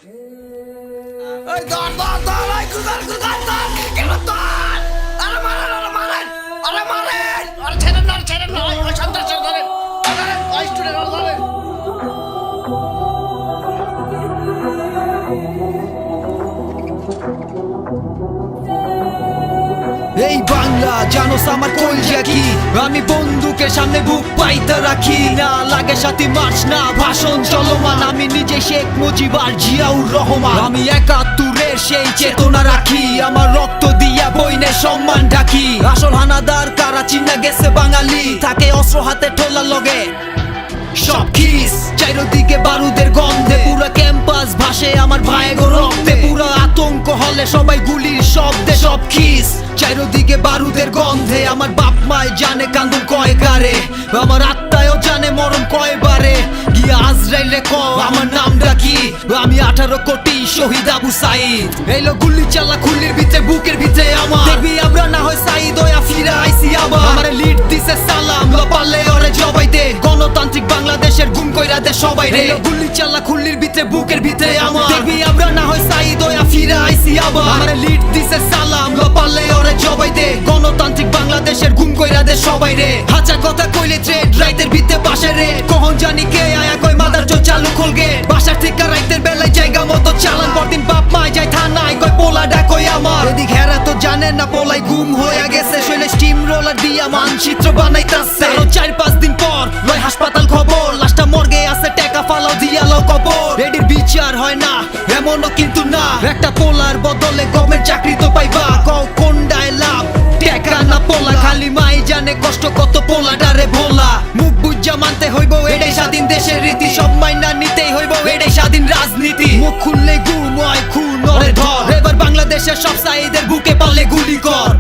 এই ধর ধর ধর এই গুজার গুজার ধর কেন ধর আরে মারেন আরে মারেন আরে মারেন আরে ছেড়েন না ওই সন্ত্রাস ধরেন ধরেন ওই স্টুডেন্ট ধরেন এই বাংলা জানোস আমার কলজা কি আমি বন্দুকের সামনে বুক পাইতে রাখি না লাগে সাথে মার্চ না ভাষণ চলমান আমি নিজে শেখ মুজিবুর জিয়াউর রহমান আমি ৭১-এর সেই চেতনা রাখি আমার রক্ত দিয়া বইনে সম্মান ঢাকি আসল হানাদার কারা চিনা গেছে বাঙালি থাকে অস্ত্র হাতে ঠোলা লগে সব খিস চারিদিকে বারুদের গন্ধে পুরো ক্যাম্পাস ভাসে আমার ভাইগো রক্তে পুরো আতঙ্ক হলে সবাই গুলির শব্দে সব খিস চারিদিকে বারুদের গন্ধে আমার বাপ মায় জানে কান্দুন কয় কারে আমার আত্মায়ও জানে মরণ কয়বারে গিয়া আজরাইলে ক আমার নামটা কি আমি ১৮ কোটি শহীদ আবু সাইদ এলো গুলি চালা খুলির ভিতরে বুকের ভিতরে আমার দেখবি আমরা না হয় সাইদ হইয়া ফিরে আইছি আবার আমারে লিড দিছে সালাম লপালে ওরে জবাই দে গণতান্ত্রিক বাংলাদেশের গুম কইরা দে সবাই রে গুলি চালা খুলির ভিতরে বুকের ভিতরে আমার দেখবি আমরা না হয় সাইদ হইয়া ফিরে আইছি আবার আমারে লিড দিছে সালাম লপালে ওরে জবাই দে গণতান্ত্রিক বাংলাদেশের গুম কইরা দে সবাই রে হাজার কথা কইলে ট্রেড রাইতের ভিতরে বাসে রে কখন জানি কে আয়া কই মাদার জো চালু খুলগে বাসার থেকে রাইতের বেলায় জায়গা মতো চালান পরদিন বাপ মায় যায় থানায় কই পোলা ডাকই আমার এদিক হেরা তো জানেন না পোলাই গুম হয়ে গেছে শৈলে স্টিম রোলার দিয়া মানচিত্র বানাইতাছে ৪-৫ দিন পর লয় হাসপাতাল খবর লাশটা মর্গে আছে টাকা ফালাও দিয়ালো কবর এডির বিচার হয় না এমনও কিন্তু না একটা পোলার বদলে গভর্নমেন্ট চাকরি তো পাইবা কোনটায় লাভ টাকা না পোলা খালি মাই জানে কষ্ট কত পোলাটারে ভোলা মুখ বুঝা মানতে হইব এটাই স্বাধীন দেশের রীতি সব মাইনা নিতেই হইব এটাই স্বাধীন রাজনীতি মুখ খুললে গুম হয় খুন ওরে ধর এবার বাংলাদেশের সব সাইদের বুকে পারলে গুলি কর